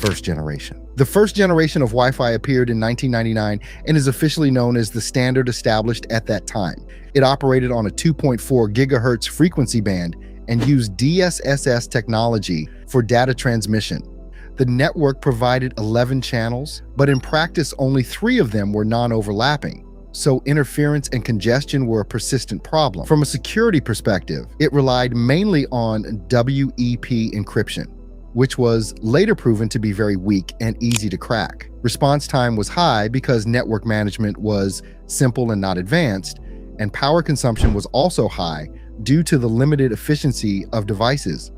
first generation. The first generation of Wi-Fi appeared in 1999 and is officially known as the standard established at that time. It operated on a 2.4 gigahertz frequency band and used DSSS technology for data transmission. The network provided 11 channels, but in practice only 3 of them were non-overlapping, so interference and congestion were a persistent problem. From a security perspective, it relied mainly on WEP encryption, which was later proven to be very weak and easy to crack. Response time was high because network management was simple and not advanced, and power consumption was also high due to the limited efficiency of devices.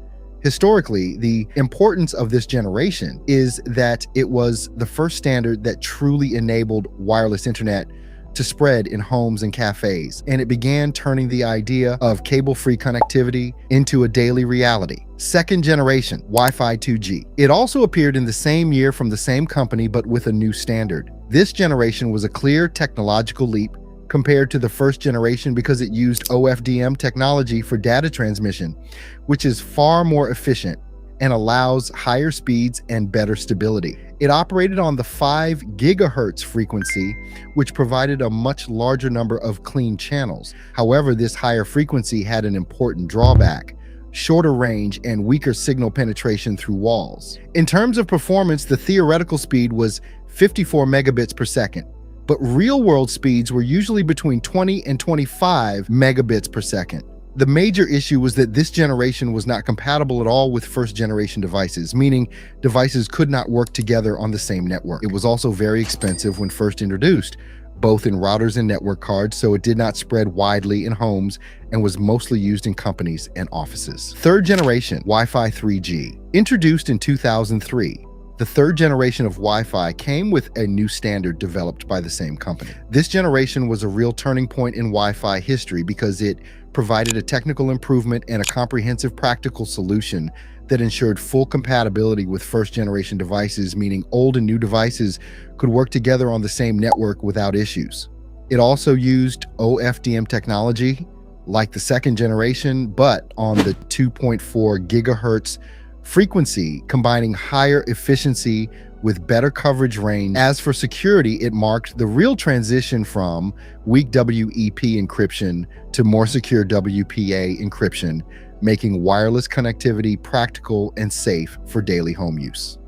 Historically, the importance of this generation is that it was the first standard that truly enabled wireless internet to spread in homes and cafes, and it began turning the idea of cable-free connectivity into a daily reality. Second generation, Wi-Fi 2G. It also appeared in the same year from the same company, but with a new standard. This generation was a clear technological leap compared to the first generation because it used OFDM technology for data transmission, which is far more efficient and allows higher speeds and better stability. It operated on the 5 gigahertz frequency, which provided a much larger number of clean channels. However, this higher frequency had an important drawback: shorter range and weaker signal penetration through walls. In terms of performance, the theoretical speed was 54 megabits per second, but real-world speeds were usually between 20 and 25 megabits per second. The major issue was that this generation was not compatible at all with first-generation devices, meaning devices could not work together on the same network. It was also very expensive when first introduced, both in routers and network cards, so it did not spread widely in homes and was mostly used in companies and offices. Third generation, Wi-Fi 3G. Introduced in 2003, the third generation of Wi-Fi came with a new standard developed by the same company. This generation was a real turning point in Wi-Fi history because it provided a technical improvement and a comprehensive practical solution that ensured full compatibility with first-generation devices, meaning old and new devices could work together on the same network without issues. It also used OFDM technology, like the second generation, but on the 2.4 gigahertz frequency, combining higher efficiency with better coverage range. As for security, it marked the real transition from weak WEP encryption to more secure WPA encryption, making wireless connectivity practical and safe for daily home use.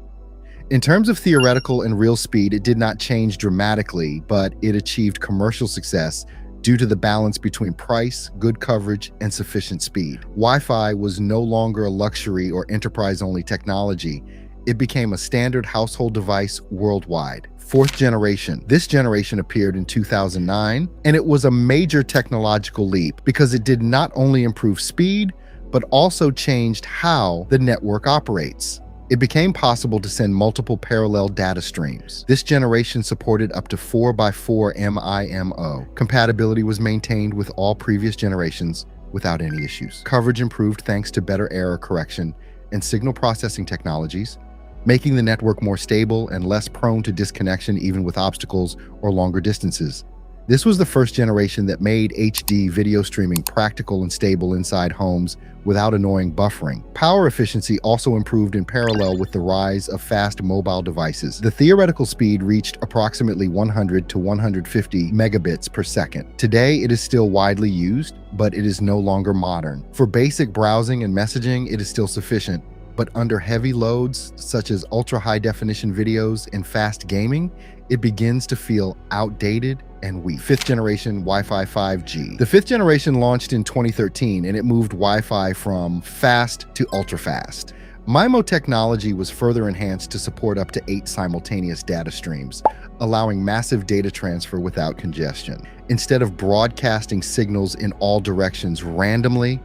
In terms of theoretical and real speed, it did not change dramatically, but it achieved commercial success due to the balance between price, good coverage, and sufficient speed. Wi-Fi was no longer a luxury or enterprise-only technology. It became a standard household device worldwide. Fourth generation. This generation appeared in 2009, and it was a major technological leap because it did not only improve speed, but also changed how the network operates. It became possible to send multiple parallel data streams. This generation supported up to 4x4 MIMO. Compatibility was maintained with all previous generations without any issues. Coverage improved thanks to better error correction and signal processing technologies, making the network more stable and less prone to disconnection even with obstacles or longer distances. This was the first generation that made HD video streaming practical and stable inside homes without annoying buffering. Power efficiency also improved in parallel with the rise of fast mobile devices. The theoretical speed reached approximately 100 to 150 megabits per second. Today, it is still widely used, but it is no longer modern. For basic browsing and messaging, it is still sufficient, but under heavy loads, such as ultra-high definition videos and fast gaming, it begins to feel outdated and weak. Fifth generation Wi-Fi 5G. The fifth generation launched in 2013, and it moved Wi-Fi from fast to ultra-fast. MIMO technology was further enhanced to support up to 8 simultaneous data streams, allowing massive data transfer without congestion. Instead of broadcasting signals in all directions randomly,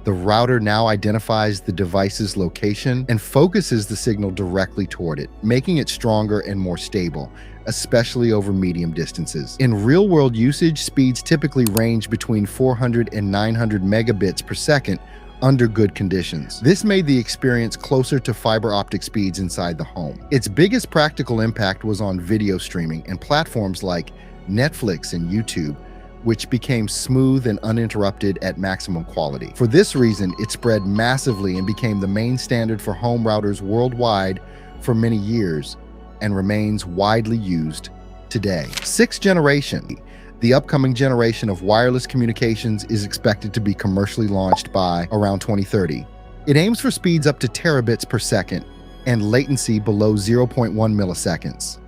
the router now identifies the device's location and focuses the signal directly toward it, making it stronger and more stable, especially over medium distances. In real-world usage, speeds typically range between 400 and 900 megabits per second under good conditions. This made the experience closer to fiber optic speeds inside the home. Its biggest practical impact was on video streaming and platforms like Netflix and YouTube, which became smooth and uninterrupted at maximum quality. For this reason, it spread massively and became the main standard for home routers worldwide for many years and remains widely used today. Sixth generation. The upcoming generation of wireless communications is expected to be commercially launched by around 2030. It aims for speeds up to terabits per second and latency below 0.1 milliseconds.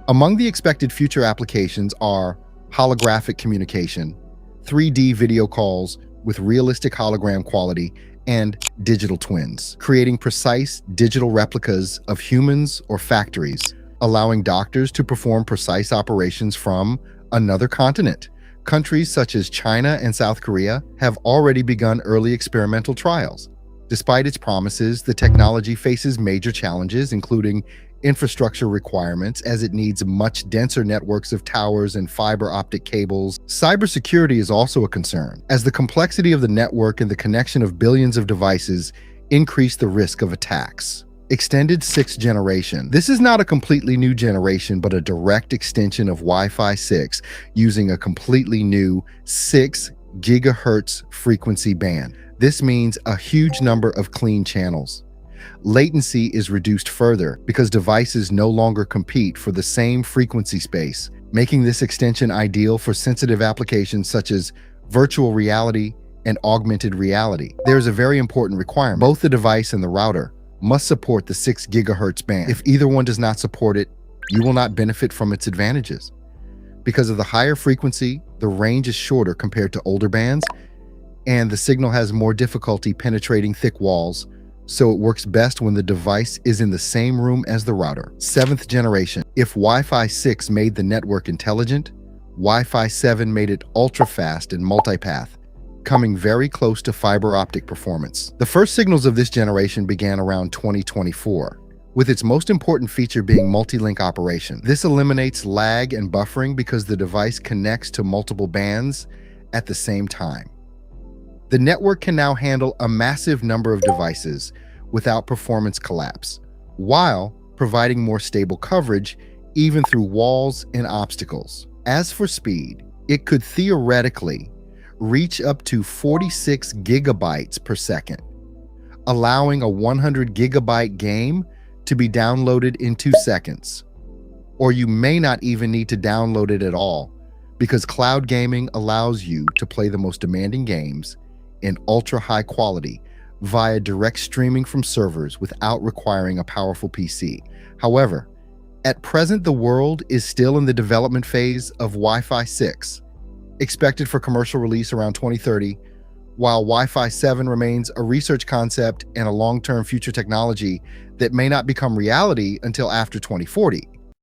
Among the expected future applications are holographic communication, 3D video calls with realistic hologram quality, and digital twins, creating precise digital replicas of humans or factories, allowing doctors to perform precise operations from another continent. Countries such as China and South Korea have already begun early experimental trials. Despite its promises, the technology faces major challenges, including infrastructure requirements, as it needs much denser networks of towers and fiber optic cables. Cybersecurity is also a concern, as the complexity of the network and the connection of billions of devices increase the risk of attacks. Extended sixth generation. This is not a completely new generation, but a direct extension of Wi-Fi 6 using a completely new 6 gigahertz frequency band. This means a huge number of clean channels. Latency is reduced further because devices no longer compete for the same frequency space, making this extension ideal for sensitive applications such as virtual reality and augmented reality. There's a very important requirement. Both the device and the router must support the 6 gigahertz band. If either one does not support it, you will not benefit from its advantages. Because of the higher frequency, the range is shorter compared to older bands, and the signal has more difficulty penetrating thick walls, so it works best when the device is in the same room as the router. Seventh generation. If Wi-Fi 6 made the network intelligent, Wi-Fi 7 made it ultra-fast and multipath, coming very close to fiber optic performance. The first signals of this generation began around 2024, with its most important feature being multi-link operation. This eliminates lag and buffering because the device connects to multiple bands at the same time. The network can now handle a massive number of devices without performance collapse, while providing more stable coverage even through walls and obstacles. As for speed, it could theoretically reach up to 46 gigabytes per second, allowing a 100 gigabyte game to be downloaded in 2 seconds. Or you may not even need to download it at all, because cloud gaming allows you to play the most demanding games in ultra high quality via direct streaming from servers without requiring a powerful PC. However, at present the world is still in the development phase of Wi-Fi 6, expected for commercial release around 2030, while Wi-Fi 7 remains a research concept and a long-term future technology that may not become reality until after 2040.